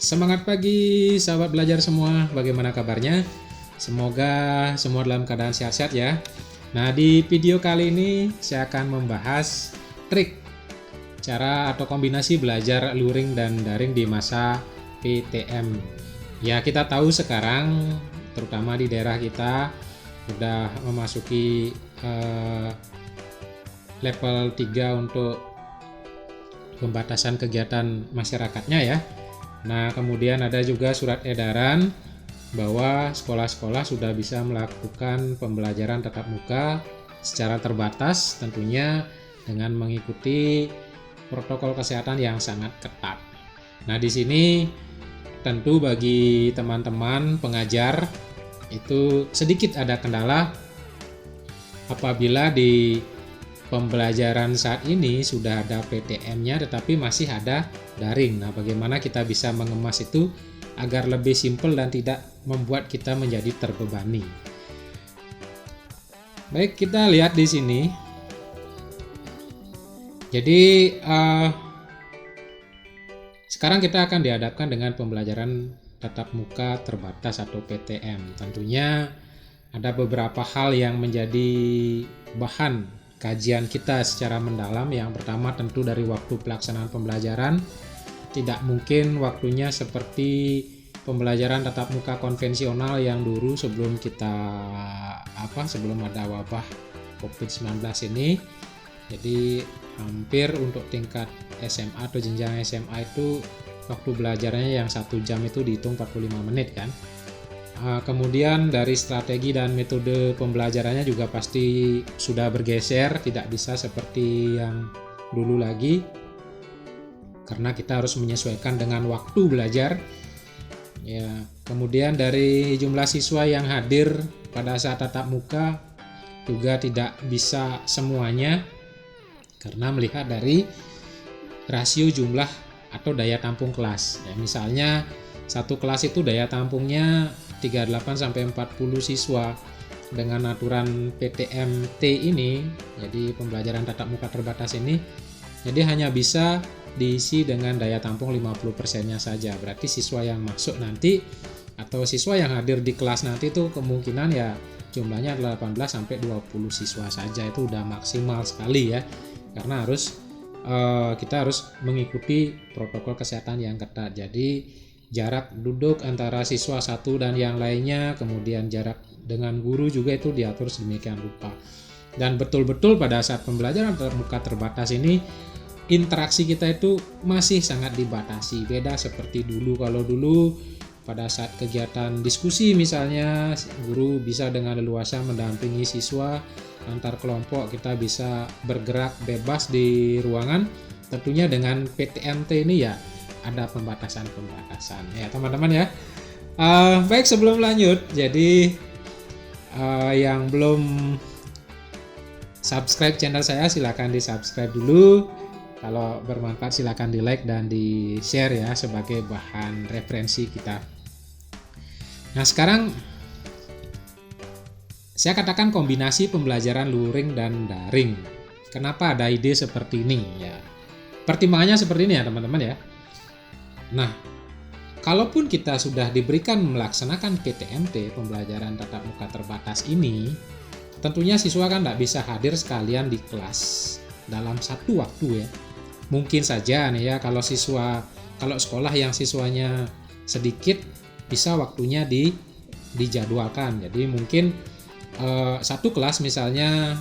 Semangat pagi sahabat belajar semua, bagaimana kabarnya? Semoga semua dalam keadaan sehat-sehat ya. Nah, di video kali ini saya akan membahas trik cara atau kombinasi belajar luring dan daring di masa PTM. Ya, kita tahu sekarang terutama di daerah kita sudah memasuki level 3 untuk pembatasan kegiatan masyarakatnya ya. Nah, kemudian ada juga surat edaran bahwa sekolah-sekolah sudah bisa melakukan pembelajaran tatap muka secara terbatas, tentunya dengan mengikuti protokol kesehatan yang sangat ketat. Nah, di sini tentu bagi teman-teman pengajar itu sedikit ada kendala apabila di pembelajaran saat ini sudah ada PTM-nya tetapi masih ada daring. Nah, bagaimana kita bisa mengemas itu agar lebih simpel dan tidak membuat kita menjadi terbebani. Baik, kita lihat di sini. Jadi sekarang kita akan dihadapkan dengan pembelajaran tatap muka terbatas atau PTM. Tentunya ada beberapa hal yang menjadi bahan kajian kita secara mendalam. Yang pertama tentu dari waktu pelaksanaan pembelajaran. Tidak mungkin waktunya seperti pembelajaran tatap muka konvensional yang dulu sebelum ada wabah COVID-19 ini. Jadi hampir untuk tingkat SMA atau jenjang SMA itu waktu belajarnya yang 1 jam itu dihitung 45 menit kan. Kemudian dari strategi dan metode pembelajarannya juga pasti sudah bergeser, tidak bisa seperti yang dulu lagi karena kita harus menyesuaikan dengan waktu belajar ya. Kemudian dari jumlah siswa yang hadir pada saat tatap muka juga tidak bisa semuanya karena melihat dari rasio jumlah atau daya tampung kelas ya. Misalnya satu kelas itu daya tampungnya 38 sampai 40 siswa. Dengan aturan PTMT ini, jadi pembelajaran tatap muka terbatas ini, jadi hanya bisa diisi dengan daya tampung 50%-nya saja. Berarti siswa yang masuk nanti atau siswa yang hadir di kelas nanti itu kemungkinan ya jumlahnya 18 sampai 20 siswa saja. Itu udah maksimal sekali ya. Karena kita harus mengikuti protokol kesehatan yang ketat. Jadi jarak duduk antara siswa satu dan yang lainnya, kemudian jarak dengan guru juga itu diatur sedemikian rupa. Dan betul-betul pada saat pembelajaran tatap muka terbatas ini interaksi kita itu masih sangat dibatasi. Beda seperti dulu. Kalau dulu pada saat kegiatan diskusi misalnya, guru bisa dengan leluasa mendampingi siswa antar kelompok, kita bisa bergerak bebas di ruangan. Tentunya dengan PTMT ini ya ada pembatasan ya teman-teman ya. Baik, sebelum lanjut, jadi yang belum subscribe channel saya silahkan di subscribe dulu. Kalau bermanfaat silahkan di like dan di share ya sebagai bahan referensi kita. Nah, sekarang saya katakan kombinasi pembelajaran luring dan daring. Kenapa ada ide seperti ini ya? Pertimbangannya seperti ini ya teman-teman ya. Nah, kalaupun kita sudah diberikan melaksanakan PTMT, pembelajaran tatap muka terbatas ini, tentunya siswa kan tidak bisa hadir sekalian di kelas dalam satu waktu ya. Mungkin saja nih ya kalau sekolah yang siswanya sedikit bisa waktunya dijadwalkan. Jadi mungkin satu kelas misalnya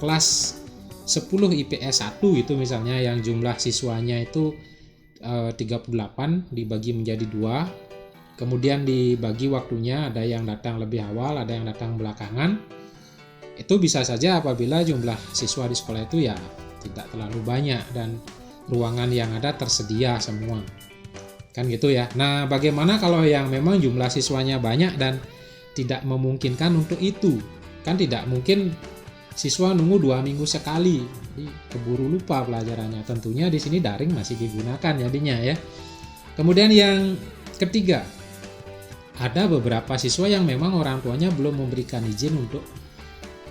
kelas 10 IPS 1 itu misalnya yang jumlah siswanya itu 38 dibagi menjadi 2, kemudian dibagi waktunya, ada yang datang lebih awal, ada yang datang belakangan. Itu bisa saja apabila jumlah siswa di sekolah itu ya tidak terlalu banyak dan ruangan yang ada tersedia semua kan gitu ya. Nah, bagaimana kalau yang memang jumlah siswanya banyak dan tidak memungkinkan untuk itu? Kan tidak mungkin siswa nunggu 2 minggu sekali, jadi keburu lupa pelajarannya. Tentunya di sini daring masih digunakan jadinya ya. Kemudian yang ketiga, ada beberapa siswa yang memang orang tuanya belum memberikan izin untuk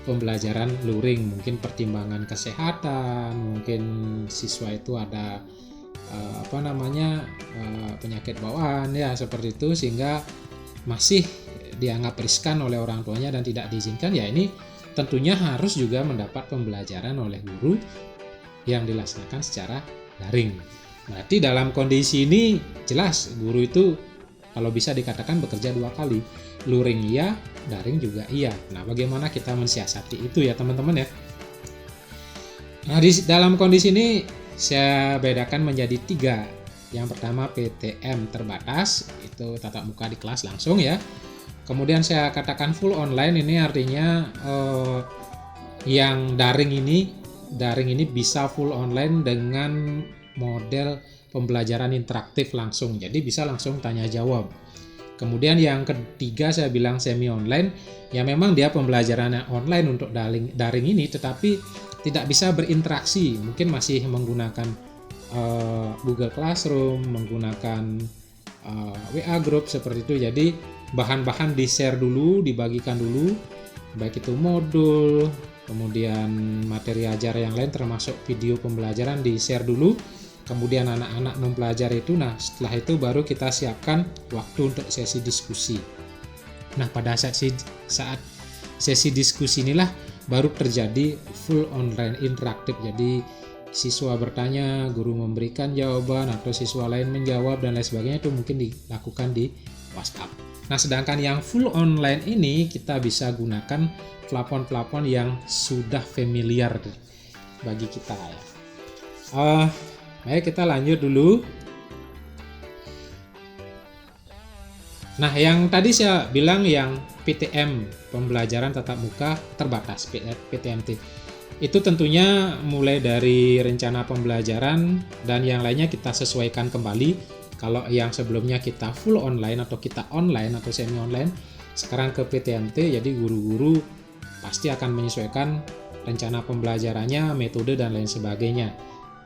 pembelajaran luring. Mungkin pertimbangan kesehatan, mungkin siswa itu ada penyakit bawaan ya seperti itu, sehingga masih dianggap riskan oleh orang tuanya dan tidak diizinkan, ya ini tentunya harus juga mendapat pembelajaran oleh guru yang dilaksanakan secara daring. Berarti dalam kondisi ini jelas guru itu kalau bisa dikatakan bekerja dua kali, luring iya, daring juga iya. Nah, bagaimana kita mensiasati itu ya teman-teman ya. Nah, dalam kondisi ini saya bedakan menjadi 3. Yang pertama PTM terbatas, itu tatap muka di kelas langsung ya. Kemudian saya katakan full online, ini artinya yang daring ini bisa full online dengan model pembelajaran interaktif langsung. Jadi bisa langsung tanya jawab. Kemudian yang ketiga saya bilang semi online, ya memang dia pembelajarannya online untuk daring ini, tetapi tidak bisa berinteraksi, mungkin masih menggunakan Google Classroom, menggunakan WA Group seperti itu. Jadi bahan-bahan di-share dulu, dibagikan dulu, baik itu modul, kemudian materi ajar yang lain termasuk video pembelajaran di-share dulu. Kemudian anak-anak mempelajari itu, nah setelah itu baru kita siapkan waktu untuk sesi diskusi. Nah, pada saat sesi diskusi inilah baru terjadi full online interaktif. Jadi siswa bertanya, guru memberikan jawaban, atau siswa lain menjawab dan lain sebagainya, itu mungkin dilakukan di WhatsApp. Nah, sedangkan yang full online ini kita bisa gunakan plafon-plafon yang sudah familiar bagi kita ya. Ayo kita lanjut dulu. Nah, yang tadi saya bilang yang PTM, pembelajaran tatap muka terbatas, PTMT. Itu tentunya mulai dari rencana pembelajaran dan yang lainnya kita sesuaikan kembali. Kalau yang sebelumnya kita full online atau kita online atau semi online, sekarang ke PTMT, jadi guru-guru pasti akan menyesuaikan rencana pembelajarannya, metode dan lain sebagainya.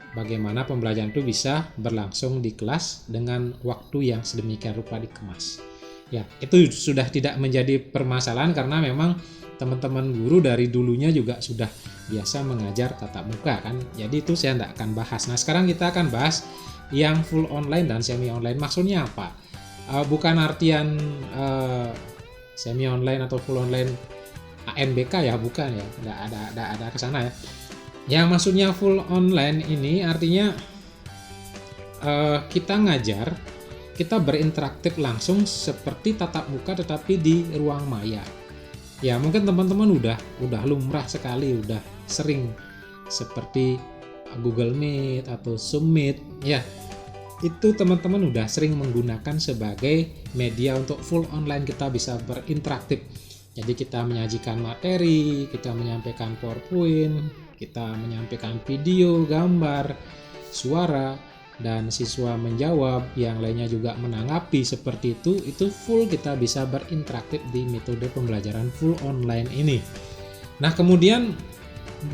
Bagaimana pembelajaran itu bisa berlangsung di kelas dengan waktu yang sedemikian rupa dikemas. Ya, itu sudah tidak menjadi permasalahan karena memang teman-teman guru dari dulunya juga sudah biasa mengajar tatap muka kan. Jadi itu saya tidak akan bahas. Nah, sekarang kita akan bahas yang full online dan semi online. Maksudnya apa? Bukan artian semi online atau full online ANBK ya, bukan ya. Tidak ada ke sana ya. Yang maksudnya full online ini artinya kita ngajar, kita berinteraktif langsung seperti tatap muka tetapi di ruang maya. Ya mungkin teman-teman udah lumrah sekali, udah sering seperti Google Meet atau Zoom Meet. Ya itu teman-teman udah sering menggunakan sebagai media untuk full online, kita bisa berinteraktif. Jadi kita menyajikan materi, kita menyampaikan PowerPoint, kita menyampaikan video, gambar, suara, dan siswa menjawab, yang lainnya juga menanggapi seperti itu full kita bisa berinteraktif di metode pembelajaran full online ini. Nah, kemudian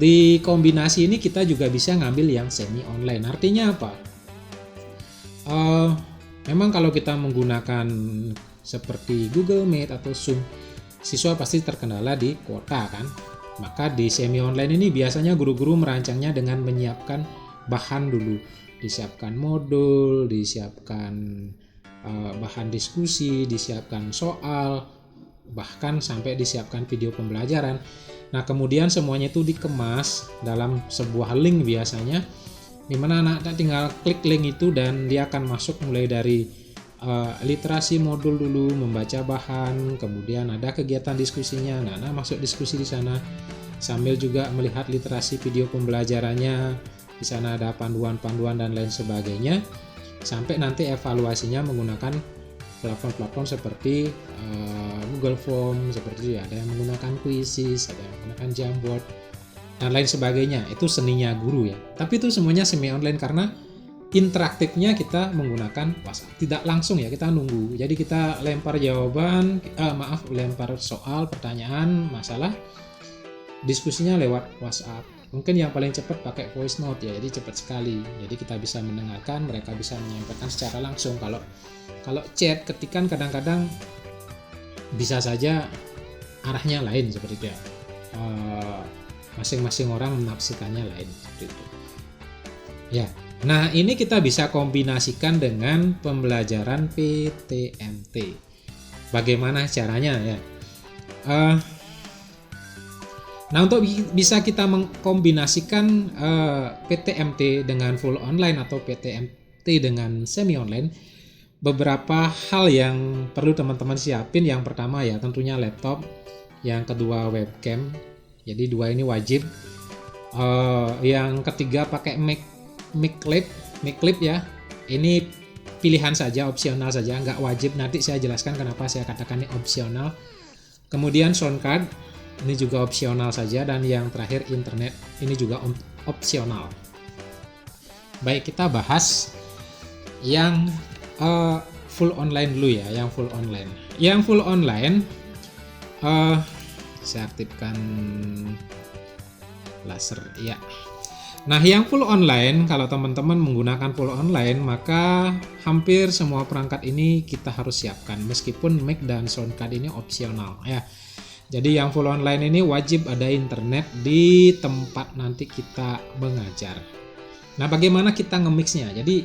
di kombinasi ini kita juga bisa ngambil yang semi online. Artinya apa? Memang kalau kita menggunakan seperti Google Meet atau Zoom, siswa pasti terkendala di kuota kan. Maka di semi online ini biasanya guru-guru merancangnya dengan menyiapkan bahan dulu, disiapkan modul, disiapkan bahan diskusi, disiapkan soal, bahkan sampai disiapkan video pembelajaran. Nah, kemudian semuanya itu dikemas dalam sebuah link biasanya, di mana anak-anak tinggal klik link itu dan dia akan masuk mulai dari literasi modul dulu, membaca bahan, kemudian ada kegiatan diskusinya. Nah, masuk diskusi di sana sambil juga melihat literasi video pembelajarannya. Di sana ada panduan-panduan dan lain sebagainya. Sampai nanti evaluasinya menggunakan platform-platform seperti Google Form, seperti ada yang menggunakan Quizzes, ada yang menggunakan Jamboard dan lain sebagainya. Itu seninya guru ya. Tapi itu semuanya semi online karena interaktifnya kita menggunakan WhatsApp, tidak langsung ya, kita nunggu. Jadi kita lempar lempar soal, pertanyaan, masalah, diskusinya lewat WhatsApp. Mungkin yang paling cepat pakai voice note ya, jadi cepat sekali. Jadi kita bisa mendengarkan, mereka bisa menyampaikan secara langsung. Kalau chat ketikan kadang-kadang bisa saja arahnya lain seperti itu ya. Masing-masing orang menafsirkannya lain seperti itu. Ya. Nah, ini kita bisa kombinasikan dengan pembelajaran PTMT. Bagaimana caranya ya? Nah, untuk bisa kita mengkombinasikan PTMT dengan full online atau PTMT dengan semi online, beberapa hal yang perlu teman-teman siapin. Yang pertama ya tentunya laptop, yang kedua webcam. Jadi dua ini wajib. Yang ketiga pakai mic clip ya. Ini pilihan saja, opsional saja, nggak wajib. Nanti saya jelaskan kenapa saya katakan ini opsional. Kemudian sound card, ini juga opsional saja. Dan yang terakhir internet, ini juga opsional. Baik, kita bahas yang full online dulu ya. Yang full online saya aktifkan laser ya. Nah, yang full online, kalau teman-teman menggunakan full online, maka hampir semua perangkat ini kita harus siapkan, meskipun mic dan sound card ini opsional ya. Jadi yang full online ini wajib ada internet di tempat nanti kita mengajar. Nah, bagaimana kita nge-mixnya? Jadi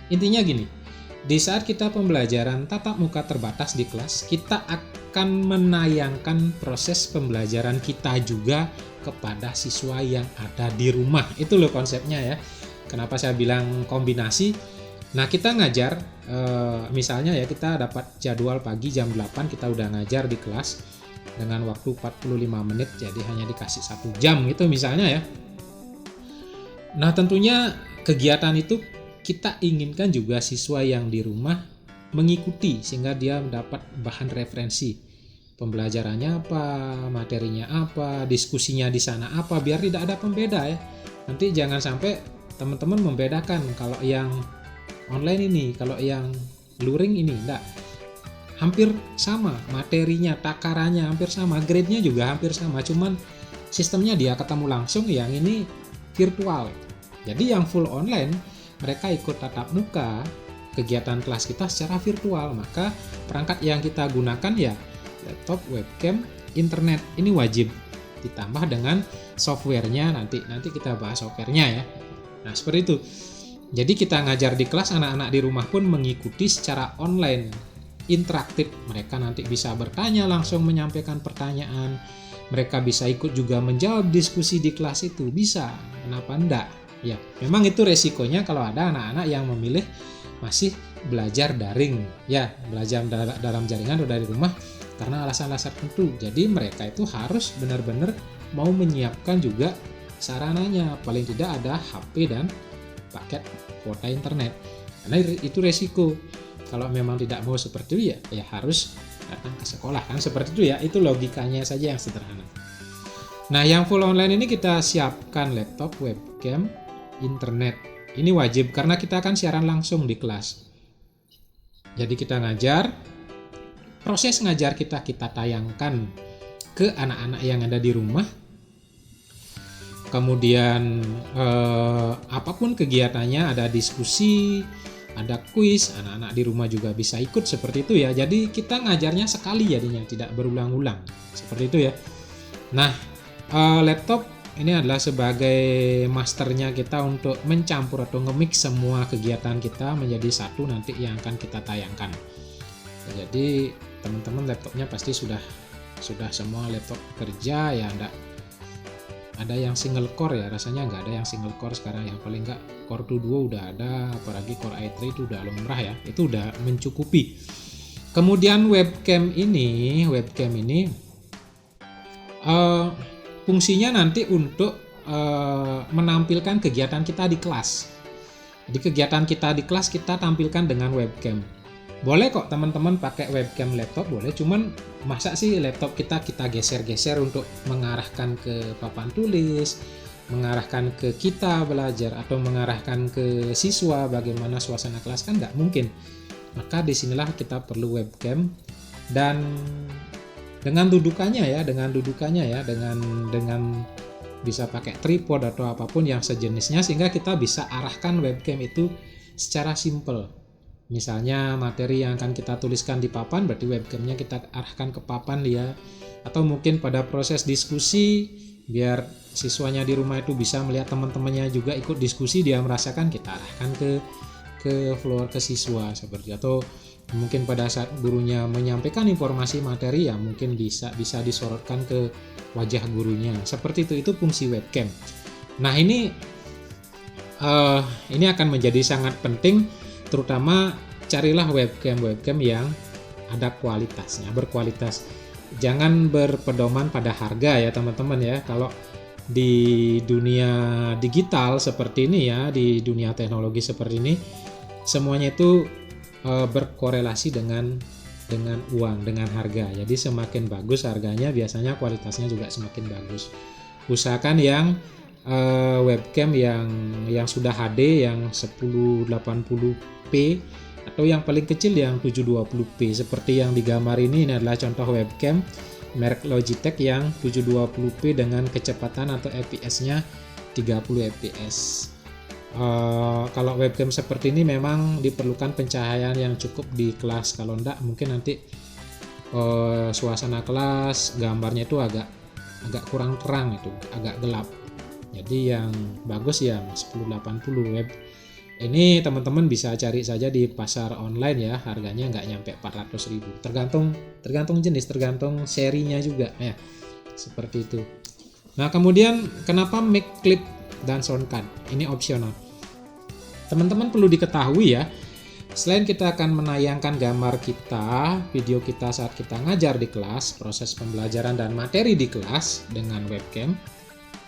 intinya gini, di saat kita pembelajaran tatap muka terbatas di kelas, kita akan menayangkan proses pembelajaran kita juga kepada siswa yang ada di rumah. Itu loh konsepnya ya. Kenapa saya bilang kombinasi? Nah, kita ngajar misalnya ya, kita dapat jadwal pagi jam 8, kita udah ngajar di kelas dengan waktu 45 menit, jadi hanya dikasih 1 jam gitu misalnya ya. Nah, tentunya kegiatan itu kita inginkan juga siswa yang di rumah mengikuti, sehingga dia mendapat bahan referensi. Pembelajarannya apa, materinya apa, diskusinya di sana apa, biar tidak ada pembeda ya. Nanti jangan sampai teman-teman membedakan kalau yang online ini, kalau yang luring ini, enggak. Hampir sama materinya, takarannya hampir sama, grade-nya juga hampir sama, cuman sistemnya dia ketemu langsung, yang ini virtual. Jadi yang full online, mereka ikut tatap muka kegiatan kelas kita secara virtual, maka perangkat yang kita gunakan ya laptop, webcam, internet. Ini wajib, ditambah dengan softwarenya, nanti kita bahas softwarenya ya. Nah, seperti itu. Jadi kita ngajar di kelas, anak-anak di rumah pun mengikuti secara online, interaktif. Mereka nanti bisa bertanya, langsung menyampaikan pertanyaan. Mereka bisa ikut juga menjawab diskusi di kelas itu, bisa. Kenapa enggak? Ya, memang itu resikonya kalau ada anak-anak yang memilih masih belajar daring, ya, belajar dalam jaringan atau dari rumah karena alasan-alasan tertentu. Jadi mereka itu harus benar-benar mau menyiapkan juga sarananya, paling tidak ada HP dan paket kuota internet. Karena itu resiko. Kalau memang tidak mau seperti itu ya harus datang ke sekolah, kan seperti itu ya. Itu logikanya saja yang sederhana. Nah, yang full online ini kita siapkan laptop, webcam, internet. Ini wajib karena kita akan siaran langsung di kelas. Jadi kita ngajar, proses ngajar kita tayangkan ke anak-anak yang ada di rumah. Kemudian apapun kegiatannya, ada diskusi, ada kuis, anak-anak di rumah juga bisa ikut seperti itu ya. Jadi kita ngajarnya sekali jadinya, tidak berulang-ulang. Seperti itu ya. Nah, laptop ini adalah sebagai masternya kita untuk mencampur atau nge-mix semua kegiatan kita menjadi satu nanti yang akan kita tayangkan. Jadi teman-teman laptopnya pasti sudah semua laptop kerja ya, enggak ada yang single core ya, rasanya nggak ada yang single core sekarang, yang paling nggak core 2 udah ada, apalagi core i3 itu udah lumrah ya, itu udah mencukupi. Kemudian webcam ini fungsinya nanti untuk menampilkan kegiatan kita di kelas. Jadi kegiatan kita di kelas kita tampilkan dengan webcam. Boleh kok teman-teman pakai webcam laptop, boleh, cuman masa sih laptop kita geser-geser untuk mengarahkan ke papan tulis, mengarahkan ke kita belajar, atau mengarahkan ke siswa bagaimana suasana kelas, kan nggak mungkin. Maka disinilah kita perlu webcam, dan dengan dudukannya ya, dengan bisa pakai tripod atau apapun yang sejenisnya, sehingga kita bisa arahkan webcam itu secara simple. Misalnya materi yang akan kita tuliskan di papan, berarti webcamnya kita arahkan ke papan ya. Atau mungkin pada proses diskusi biar siswanya di rumah itu bisa melihat teman-temannya juga ikut diskusi, dia merasakan, kita arahkan ke floor ke siswa seperti, atau mungkin pada saat gurunya menyampaikan informasi materi ya mungkin bisa disorotkan ke wajah gurunya seperti itu fungsi webcam. Nah ini akan menjadi sangat penting, terutama carilah webcam yang ada kualitasnya, berkualitas. Jangan berpedoman pada harga ya teman-teman ya. Kalau di dunia digital seperti ini ya, di dunia teknologi seperti ini, semuanya itu berkorelasi dengan uang, dengan harga. Jadi semakin bagus harganya, biasanya kualitasnya juga semakin bagus. Usahakan yang webcam yang sudah HD, yang 1080p, atau yang paling kecil yang 720p. Seperti yang digambar ini adalah contoh webcam merek Logitech yang 720p dengan kecepatan atau fps-nya 30 fps. Kalau webcam seperti ini memang diperlukan pencahayaan yang cukup di kelas, kalau enggak mungkin nanti suasana kelas gambarnya itu agak kurang terang, itu agak gelap. Jadi yang bagus yang 1080 web. Ini teman-teman bisa cari saja di pasar online ya, harganya nggak nyampe 400.000. Tergantung jenis, tergantung serinya juga ya. Seperti itu. Nah, kemudian kenapa mic clip dan sound card? Ini opsional. Teman-teman perlu diketahui ya, selain kita akan menayangkan gambar kita, video kita saat kita ngajar di kelas, proses pembelajaran dan materi di kelas dengan webcam,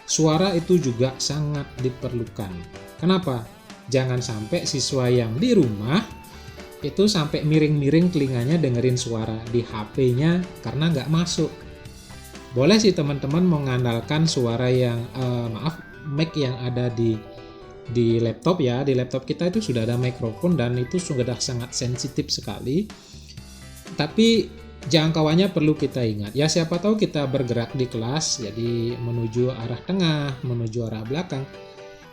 suara itu juga sangat diperlukan. Kenapa? Jangan sampai siswa yang di rumah itu sampai miring-miring telinganya dengerin suara di HP-nya karena nggak masuk. Boleh sih teman-teman mengandalkan suara yang mic yang ada di laptop ya. Di laptop kita itu sudah ada mikrofon dan itu sudah sangat sensitif sekali. Tapi jangkauannya perlu kita ingat. Ya siapa tahu kita bergerak di kelas, jadi menuju arah tengah, menuju arah belakang,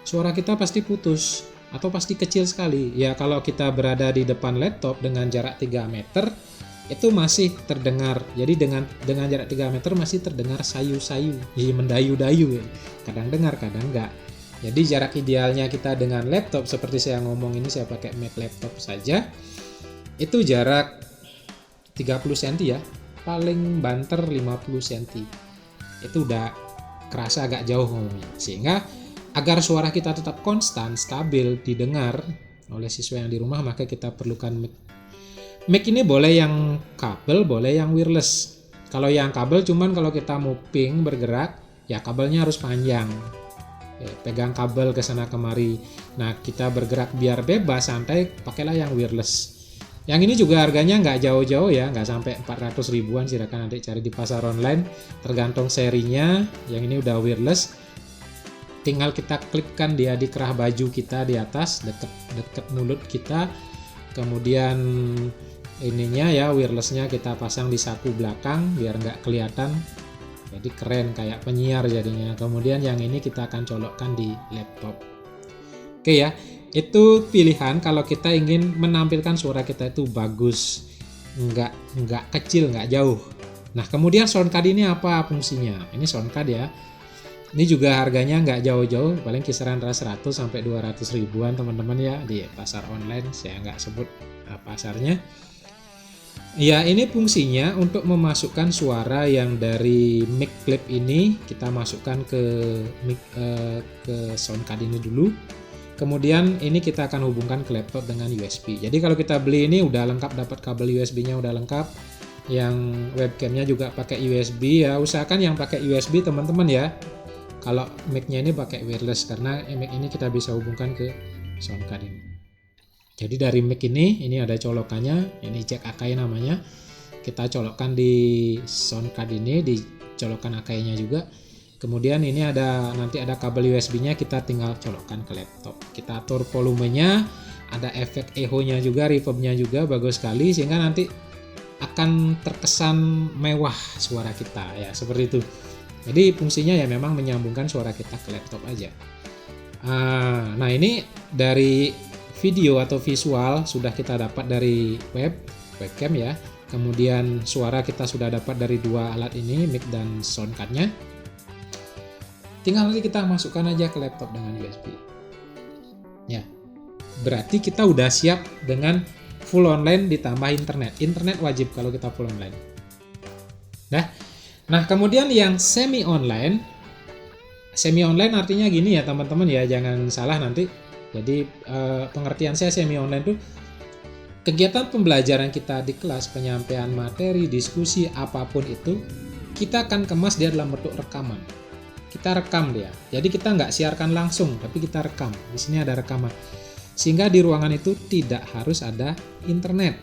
suara kita pasti putus atau pasti kecil sekali. Ya kalau kita berada di depan laptop dengan jarak 3 meter itu masih terdengar. Jadi dengan jarak 3 meter masih terdengar sayu-sayu, jadi mendayu-dayu. Kadang dengar, kadang enggak. Jadi jarak idealnya kita dengan laptop seperti saya ngomong ini, saya pakai Mac laptop saja, itu jarak 30 cm ya, paling banter 50 cm. Itu udah kerasa agak jauh ngomongnya. Sehingga agar suara kita tetap konstan, stabil, didengar oleh siswa yang di rumah, maka kita perlukan mic. Mic ini boleh yang kabel, boleh yang wireless. Kalau yang kabel cuman kalau kita moving, bergerak, ya kabelnya harus panjang. Ya, pegang kabel ke sana kemari. Nah, kita bergerak biar bebas, santai, pakailah yang wireless. Yang ini juga harganya nggak jauh-jauh ya, nggak sampai 400 ribuan, silakan nanti cari di pasar online, tergantung serinya. Yang ini udah wireless. Tinggal kita klipkan dia di kerah baju kita di atas, deket mulut kita. Kemudian ininya ya, wirelessnya kita pasang di saku belakang biar nggak kelihatan. Jadi keren kayak penyiar jadinya. Kemudian yang ini kita akan colokkan di laptop. Oke ya, itu pilihan kalau kita ingin menampilkan suara kita itu bagus, nggak kecil, nggak jauh. Nah kemudian sound card ini apa fungsinya? Ini sound card ya. Ini juga harganya nggak jauh-jauh, paling kisaran 100 sampai 200 ribuan teman-teman ya, di pasar online, saya nggak sebut pasarnya. Ya ini fungsinya untuk memasukkan suara yang dari mic clip ini, kita masukkan ke sound card ini dulu. Kemudian ini kita akan hubungkan ke laptop dengan USB. Jadi kalau kita beli ini udah lengkap, dapat kabel USB-nya udah lengkap. Yang webcamnya juga pakai USB ya, usahakan yang pakai USB teman-teman ya. Kalau mic-nya ini pakai wireless, karena mic ini kita bisa hubungkan ke sound card ini. Jadi dari mic ini ada colokannya, ini jack Akai namanya. Kita colokkan di sound card ini, dicolokkan Akai-nya juga. Kemudian ini nanti ada kabel USB-nya, kita tinggal colokkan ke laptop. Kita atur volumenya, ada efek echo-nya juga, reverb-nya juga bagus sekali, sehingga nanti akan terkesan mewah suara kita ya, seperti itu. Jadi fungsinya ya memang menyambungkan suara kita ke laptop aja. Nah ini dari video atau visual sudah kita dapat dari webcam ya. Kemudian suara kita sudah dapat dari dua alat ini, mic dan sound card-nya. tinggal nanti kita masukkan aja ke laptop dengan USB. Ya, berarti kita udah siap dengan full online ditambah internet. Internet wajib kalau kita full online. Nah, kemudian yang semi online artinya gini ya teman-teman ya, jangan salah nanti. Jadi pengertian saya semi online itu kegiatan pembelajaran kita di kelas, penyampaian materi, diskusi, apapun itu, kita akan kemas dia dalam bentuk rekaman. Kita rekam dia. Jadi kita nggak siarkan langsung, tapi kita rekam. Di sini ada rekaman. Sehingga di ruangan itu tidak harus ada internet.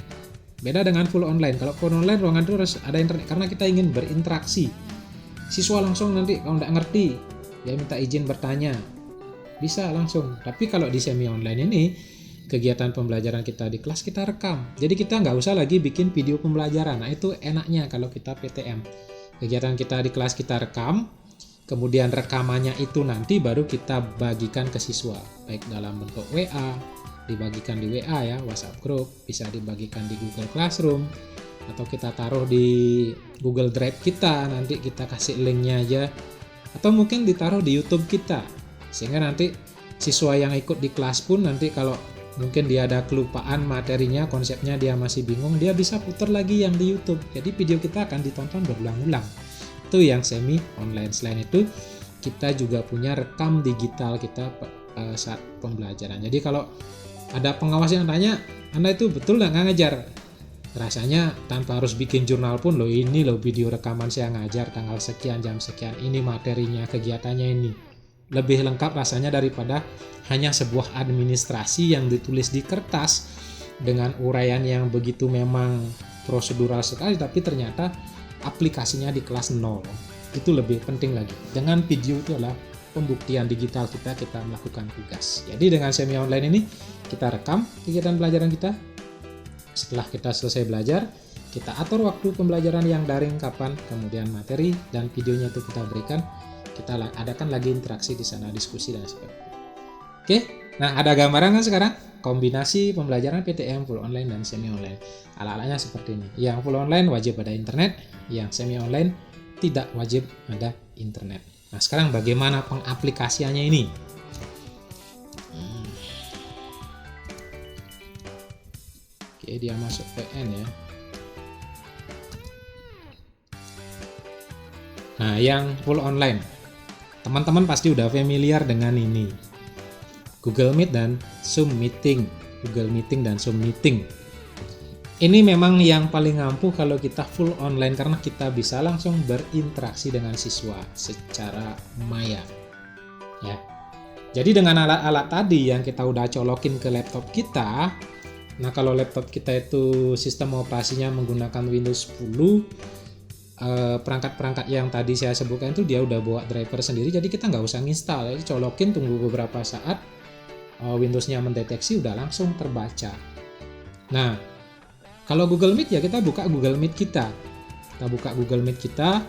Beda dengan full online. Kalau full online ruangan itu harus ada internet karena kita ingin berinteraksi. Siswa langsung nanti kalau nggak ngerti, dia minta izin bertanya. Bisa langsung. Tapi kalau di semi online ini, kegiatan pembelajaran kita di kelas kita rekam. Jadi kita nggak usah lagi bikin video pembelajaran. Nah itu enaknya kalau kita PTM. Kegiatan kita di kelas kita rekam, kemudian rekamannya itu nanti baru kita bagikan ke siswa, baik dalam bentuk WA, dibagikan di WA ya, WhatsApp group, bisa dibagikan di Google Classroom, atau kita taruh di Google Drive kita, nanti kita kasih linknya aja, atau mungkin ditaruh di YouTube kita, sehingga nanti siswa yang ikut di kelas pun nanti kalau mungkin dia ada kelupaan materinya, konsepnya dia masih bingung, dia bisa putar lagi yang di YouTube, jadi video kita akan ditonton berulang-ulang. Itu yang semi online. Selain itu kita juga punya rekam digital kita saat pembelajaran. Jadi kalau ada pengawas yang tanya, Anda itu betul nggak ngajar? Rasanya tanpa harus bikin jurnal pun, loh ini loh video rekaman saya ngajar tanggal sekian jam sekian, ini materinya, kegiatannya ini. Lebih lengkap rasanya daripada hanya sebuah administrasi yang ditulis di kertas dengan uraian yang begitu memang prosedural sekali, tapi ternyata aplikasinya di kelas 0. Itu lebih penting lagi. Dengan video itu adalah pembuktian digital kita melakukan tugas. Jadi dengan semi online ini kita rekam kegiatan pelajaran kita. Setelah kita selesai belajar, kita atur waktu pembelajaran yang daring kapan, kemudian materi dan videonya itu kita berikan. Kita adakan lagi interaksi di sana, diskusi dan sebagainya. Oke, nah ada gambaran kan sekarang? Kombinasi pembelajaran PTM full online dan semi online. Ala-alanya seperti ini. Yang full online wajib ada internet, yang semi online tidak wajib ada internet. Nah, sekarang bagaimana pengaplikasiannya ini? Oke, dia masuk PN ya. Nah, yang full online. Teman-teman pasti udah familiar dengan ini. Google Meet dan Zoom Meeting. Google Meeting dan Zoom Meeting. Ini memang yang paling ampuh kalau kita full online karena kita bisa langsung berinteraksi dengan siswa secara maya. Ya. Jadi dengan alat-alat tadi yang kita udah colokin ke laptop kita, nah kalau laptop kita itu sistem operasinya menggunakan Windows 10, perangkat-perangkat yang tadi saya sebutkan itu dia udah bawa driver sendiri, jadi kita nggak usah nginstal, jadi colokin tunggu beberapa saat, Windows-nya mendeteksi udah langsung terbaca. Nah, kalau Google Meet ya kita buka Google Meet kita. Kita buka Google Meet kita.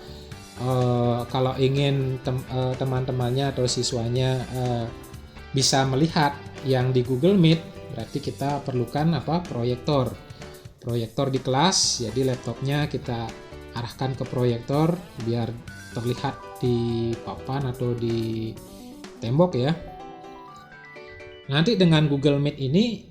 Kalau ingin teman-temannya atau siswanya bisa melihat yang di Google Meet, berarti kita perlukan proyektor. Proyektor di kelas. Jadi laptopnya kita arahkan ke proyektor biar terlihat di papan atau di tembok ya. Nanti dengan Google Meet ini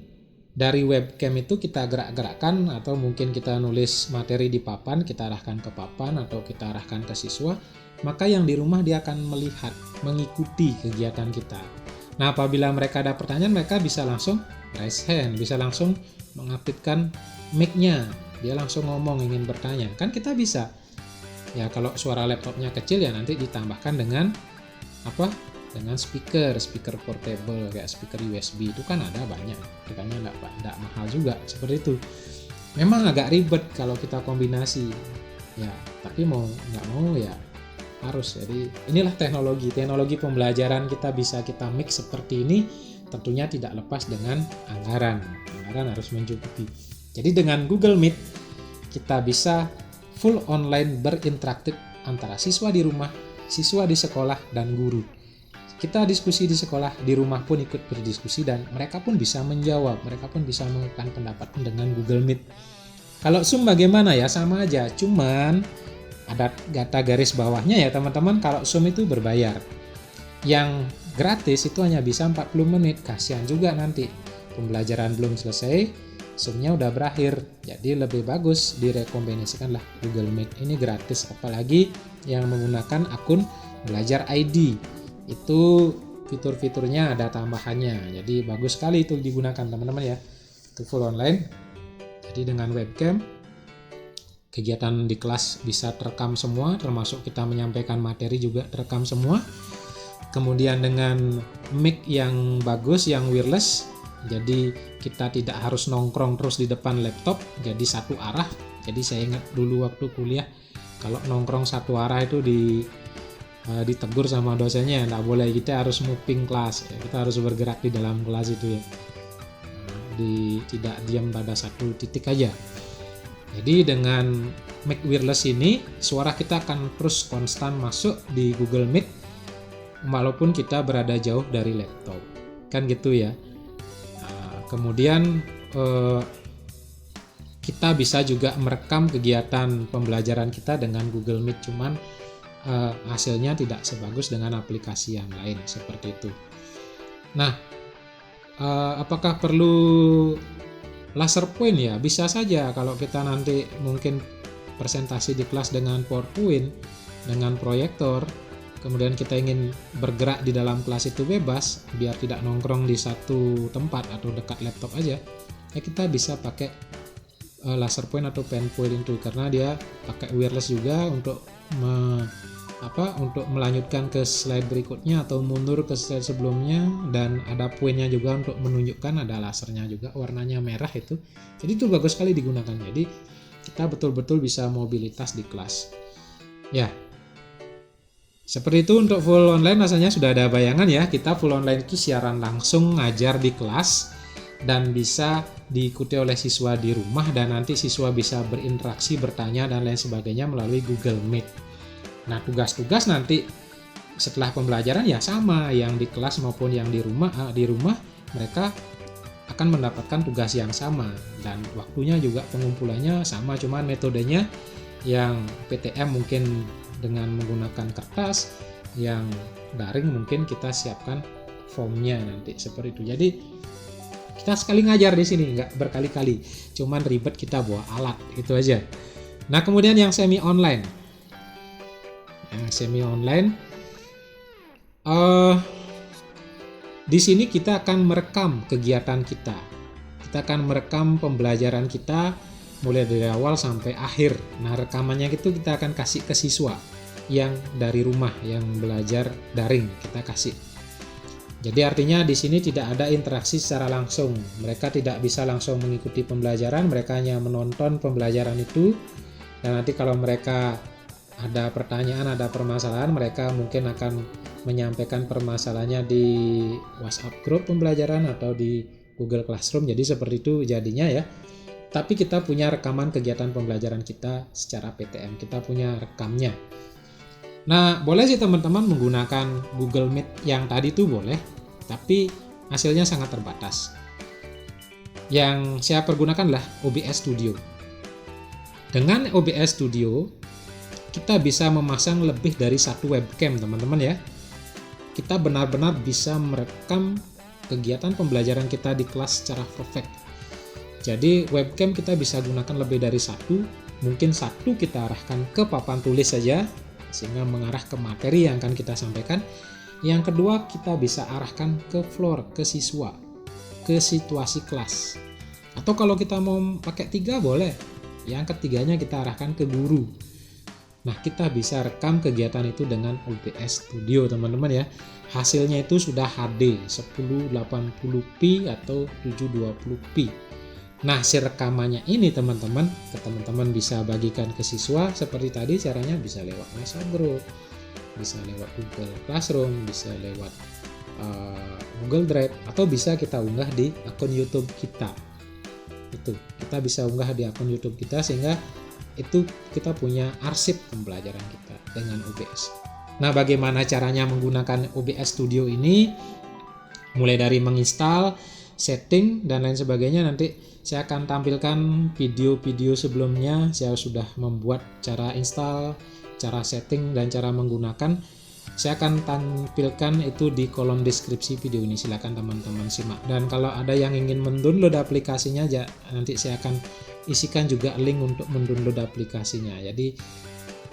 dari webcam itu kita gerak-gerakkan atau mungkin kita nulis materi di papan, kita arahkan ke papan atau kita arahkan ke siswa, maka yang di rumah dia akan melihat, mengikuti kegiatan kita. Nah, apabila mereka ada pertanyaan, mereka bisa langsung raise hand, bisa langsung mengaktifkan mic-nya, dia langsung ngomong ingin bertanya. Kan kita bisa. Ya, kalau suara laptopnya kecil ya nanti ditambahkan dengan dengan speaker portable kayak speaker USB itu kan ada banyak, harganya nggak mahal juga seperti itu. Memang agak ribet kalau kita kombinasi ya, tapi mau nggak mau ya harus. Jadi inilah teknologi pembelajaran kita bisa kita mix seperti ini, tentunya tidak lepas dengan anggaran harus mencukupi. Jadi dengan Google Meet kita bisa full online berinteraktif antara siswa di rumah, siswa di sekolah dan guru. Kita diskusi di sekolah, di rumah pun ikut berdiskusi dan mereka pun bisa menjawab, mereka pun bisa mengungkapkan pendapat dengan Google Meet. Kalau Zoom bagaimana ya? Sama aja, cuman ada data garis bawahnya ya teman-teman. Kalau Zoom itu berbayar. Yang gratis itu hanya bisa 40 menit. Kasihan juga nanti pembelajaran belum selesai, Zoom-nya udah berakhir. Jadi lebih bagus direkomendasikanlah Google Meet. Ini gratis, apalagi yang menggunakan akun Belajar ID. Itu fitur-fiturnya ada tambahannya. Jadi bagus sekali itu digunakan teman-teman ya. Itu full online. Jadi dengan webcam kegiatan di kelas bisa terekam semua, termasuk kita menyampaikan materi juga terekam semua. Kemudian dengan mic yang bagus, yang wireless, jadi kita tidak harus nongkrong terus di depan laptop, jadi satu arah. Jadi saya ingat dulu waktu kuliah, kalau nongkrong satu arah itu ditegur sama dosennya, nggak boleh, kita harus moving kelas, kita harus bergerak di dalam kelas itu ya, tidak diam pada satu titik aja. Jadi dengan mic wireless ini suara kita akan terus konstan masuk di Google Meet walaupun kita berada jauh dari laptop, kan gitu ya. Kemudian kita bisa juga merekam kegiatan pembelajaran kita dengan Google Meet, cuman hasilnya tidak sebagus dengan aplikasi yang lain seperti itu. Nah, apakah perlu laser point ya? Bisa saja kalau kita nanti mungkin presentasi di kelas dengan PowerPoint, dengan proyektor, kemudian kita ingin bergerak di dalam kelas itu bebas, biar tidak nongkrong di satu tempat atau dekat laptop aja, ya kita bisa pakai laser point atau pen point itu, karena dia pakai wireless juga untuk untuk melanjutkan ke slide berikutnya atau mundur ke slide sebelumnya, dan ada poinnya juga untuk menunjukkan, ada lasernya juga warnanya merah itu. Jadi itu bagus sekali digunakan. Jadi kita betul-betul bisa mobilitas di kelas. Ya. Seperti itu untuk full online, rasanya sudah ada bayangan ya. Kita full online itu siaran langsung ngajar di kelas dan bisa diikuti oleh siswa di rumah, dan nanti siswa bisa berinteraksi, bertanya dan lain sebagainya melalui Google Meet. Nah, tugas-tugas nanti setelah pembelajaran ya sama, yang di kelas maupun yang di rumah mereka akan mendapatkan tugas yang sama, dan waktunya juga pengumpulannya sama, cuman metodenya yang PTM mungkin dengan menggunakan kertas, yang daring mungkin kita siapkan formnya nanti seperti itu. Jadi kita sekali ngajar di sini, nggak berkali-kali, cuman ribet kita bawa alat, itu aja. Nah, kemudian yang semi online. Di sini kita akan merekam kegiatan kita. Kita akan merekam pembelajaran kita mulai dari awal sampai akhir. Nah, rekamannya itu kita akan kasih ke siswa yang dari rumah, yang belajar daring, kita kasih. Jadi artinya di sini tidak ada interaksi secara langsung. Mereka tidak bisa langsung mengikuti pembelajaran, mereka hanya menonton pembelajaran itu. Dan nanti kalau mereka ada pertanyaan, ada permasalahan, mereka mungkin akan menyampaikan permasalahannya di WhatsApp grup pembelajaran atau di Google Classroom. Jadi seperti itu jadinya ya. Tapi kita punya rekaman kegiatan pembelajaran kita secara PTM, kita punya rekamnya. Nah, boleh sih teman-teman menggunakan Google Meet yang tadi tuh boleh, tapi hasilnya sangat terbatas. Yang saya pergunakan lah OBS Studio. Dengan OBS Studio kita bisa memasang lebih dari satu webcam, teman-teman ya. Kita benar-benar bisa merekam kegiatan pembelajaran kita di kelas secara perfect. Jadi webcam kita bisa gunakan lebih dari satu, mungkin satu kita arahkan ke papan tulis saja, sehingga mengarah ke materi yang akan kita sampaikan. Yang kedua, kita bisa arahkan ke floor, ke siswa, ke situasi kelas. Atau kalau kita mau pakai 3 boleh, yang ketiganya kita arahkan ke guru. Nah, kita bisa rekam kegiatan itu dengan OBS Studio, teman-teman ya. Hasilnya itu sudah HD 1080p atau 720p. Nah, si rekamannya ini teman-teman bisa bagikan ke siswa seperti tadi. Caranya bisa lewat WhatsApp Group, bisa lewat Google Classroom, bisa lewat Google Drive, atau bisa kita unggah di akun YouTube kita. Itu kita bisa unggah di akun YouTube kita, sehingga itu kita punya arsip pembelajaran kita dengan OBS. Nah, bagaimana caranya menggunakan OBS Studio ini? Mulai dari menginstal, setting, dan lain sebagainya. Nanti saya akan tampilkan video-video sebelumnya. Saya sudah membuat cara install, cara setting, dan cara menggunakan. Saya akan tampilkan itu di kolom deskripsi video ini, silakan teman-teman simak. Dan kalau ada yang ingin mendownload aplikasinya, nanti saya akan isikan juga link untuk mendownload aplikasinya. Jadi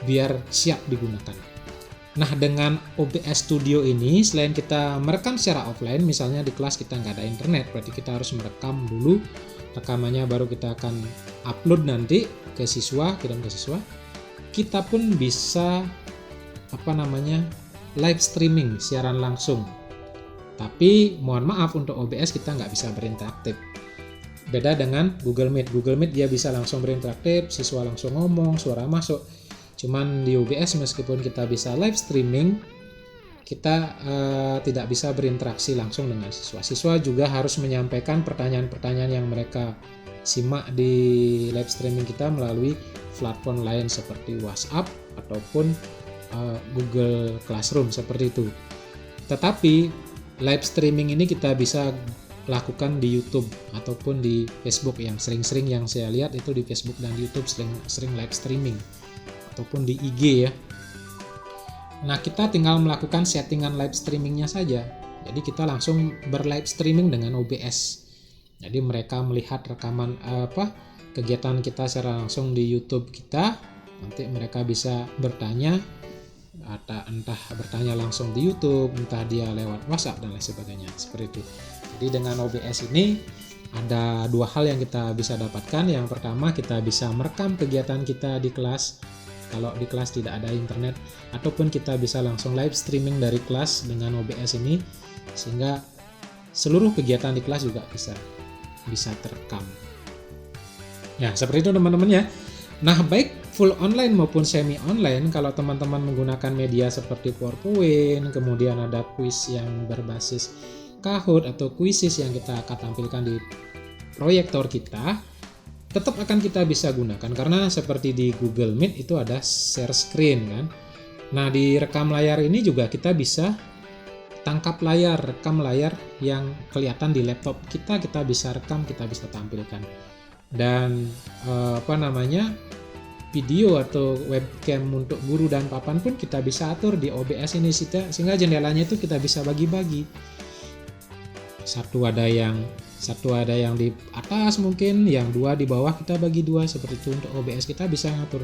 biar siap digunakan. Nah, dengan OBS Studio ini, selain kita merekam secara offline, misalnya di kelas kita nggak ada internet, berarti kita harus merekam dulu. Rekamannya baru kita akan upload nanti ke siswa, kirim ke siswa. Kita pun bisa live streaming, siaran langsung. Tapi mohon maaf, untuk OBS kita nggak bisa berinteraktif. Beda dengan Google Meet. Google Meet dia bisa langsung berinteraktif, siswa langsung ngomong, suara masuk. Cuman di OBS meskipun kita bisa live streaming, kita tidak bisa berinteraksi langsung dengan siswa. Siswa juga harus menyampaikan pertanyaan-pertanyaan yang mereka simak di live streaming kita melalui platform lain seperti WhatsApp ataupun Google Classroom seperti itu. Tetapi live streaming ini kita bisa lakukan di YouTube ataupun di Facebook. Yang sering-sering yang saya lihat itu di Facebook dan di YouTube sering live streaming, ataupun di IG ya. Nah, kita tinggal melakukan settingan live streamingnya saja. Jadi kita langsung berlive streaming dengan OBS. Jadi mereka melihat rekaman kegiatan kita secara langsung di YouTube kita. Nanti mereka bisa bertanya, entah bertanya langsung di YouTube, entah dia lewat WhatsApp dan lain sebagainya, seperti itu. Jadi dengan OBS ini ada dua hal yang kita bisa dapatkan. Yang pertama, kita bisa merekam kegiatan kita di kelas kalau di kelas tidak ada internet, ataupun kita bisa langsung live streaming dari kelas dengan OBS ini, sehingga seluruh kegiatan di kelas juga bisa terekam. Ya, seperti itu teman-teman ya. Nah, baik full online maupun semi online, kalau teman-teman menggunakan media seperti PowerPoint, kemudian ada kuis yang berbasis Kahoot atau Quizizz yang kita akan tampilkan di proyektor kita, tetap akan kita bisa gunakan karena seperti di Google Meet itu ada share screen kan. Nah, di rekam layar ini juga kita bisa rekam layar yang kelihatan di laptop kita bisa rekam, kita bisa tampilkan. Dan video atau webcam untuk guru dan papan pun kita bisa atur di OBS ini, sehingga jendelanya itu kita bisa bagi-bagi. Satu ada yang di atas mungkin, yang dua di bawah kita bagi dua, seperti itu. Untuk OBS kita bisa ngatur.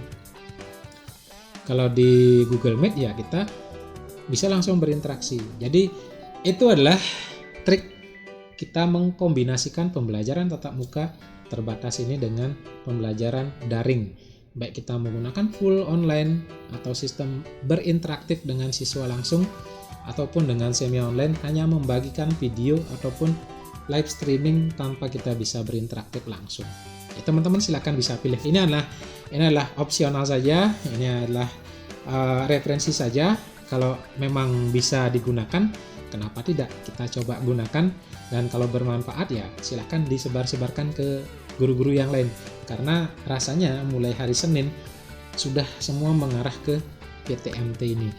Kalau di Google Meet ya kita bisa langsung berinteraksi. Jadi itu adalah trik kita mengkombinasikan pembelajaran tatap muka terbatas ini dengan pembelajaran daring. Baik kita menggunakan full online atau sistem berinteraktif dengan siswa langsung, ataupun dengan semi online hanya membagikan video ataupun live streaming tanpa kita bisa berinteraktif langsung. Ya, teman-teman silakan bisa pilih. Ini adalah opsional saja, ini adalah referensi saja. Kalau memang bisa digunakan, kenapa tidak kita coba gunakan, dan kalau bermanfaat ya silakan disebar-sebarkan ke guru-guru yang lain, karena rasanya mulai hari Senin sudah semua mengarah ke PTMT ini,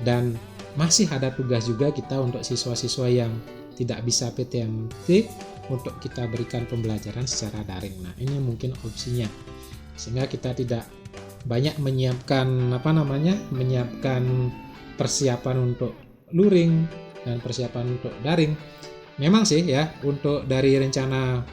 dan masih ada tugas juga kita untuk siswa-siswa yang tidak bisa PTMT untuk kita berikan pembelajaran secara daring. Nah, ini mungkin opsinya, sehingga kita tidak banyak menyiapkan persiapan untuk luring dan persiapan untuk daring. Memang sih ya, untuk dari rencana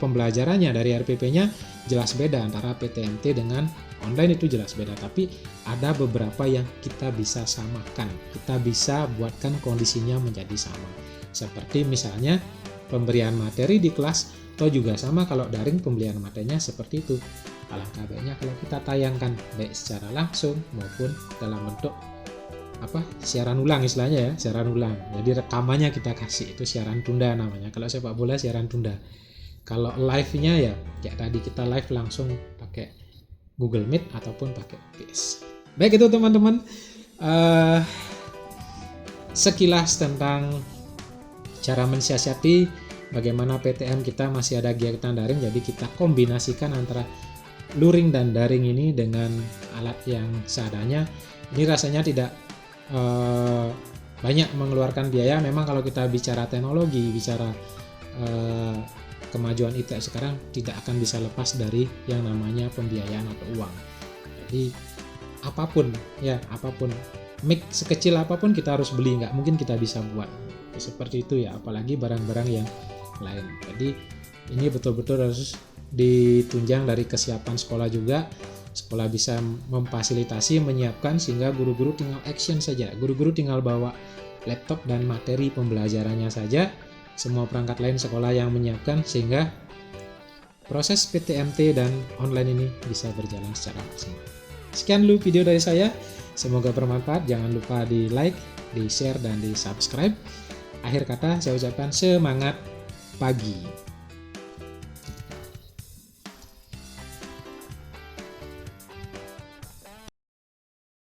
pembelajarannya, dari RPP-nya jelas beda antara PTMT dengan online, itu jelas beda, tapi ada beberapa yang kita bisa samakan, kita bisa buatkan kondisinya menjadi sama. Seperti misalnya pemberian materi di kelas, atau juga sama kalau daring pemberian materinya seperti itu. Alangkah baiknya kalau kita tayangkan baik secara langsung maupun dalam bentuk siaran ulang, istilahnya ya, siaran ulang. Jadi rekamannya kita kasih, itu siaran tunda namanya. Kalau sepak bola siaran tunda. Kalau live-nya ya kayak tadi kita live langsung pakai Google Meet ataupun pakai OBS. Baik, itu teman-teman sekilas tentang cara mensiasati bagaimana PTM kita masih ada kegiatan daring. Jadi kita kombinasikan antara luring dan daring ini dengan alat yang seadanya. Ini rasanya tidak banyak mengeluarkan biaya. Memang kalau kita bicara teknologi, bicara kemajuan ITS sekarang, tidak akan bisa lepas dari yang namanya pembiayaan atau uang. Jadi apapun mic sekecil apapun kita harus beli, nggak mungkin kita bisa buat seperti itu ya, apalagi barang-barang yang lain. Jadi ini betul-betul harus ditunjang dari kesiapan sekolah juga. Sekolah bisa memfasilitasi, menyiapkan, sehingga guru-guru tinggal action saja. Guru-guru tinggal bawa laptop dan materi pembelajarannya saja, semua perangkat lain sekolah yang menyiapkan, sehingga proses PTMT dan online ini bisa berjalan secara maksimal. Sekian dulu video dari saya, semoga bermanfaat. Jangan lupa di like, di share, dan di subscribe. Akhir kata saya ucapkan semangat pagi.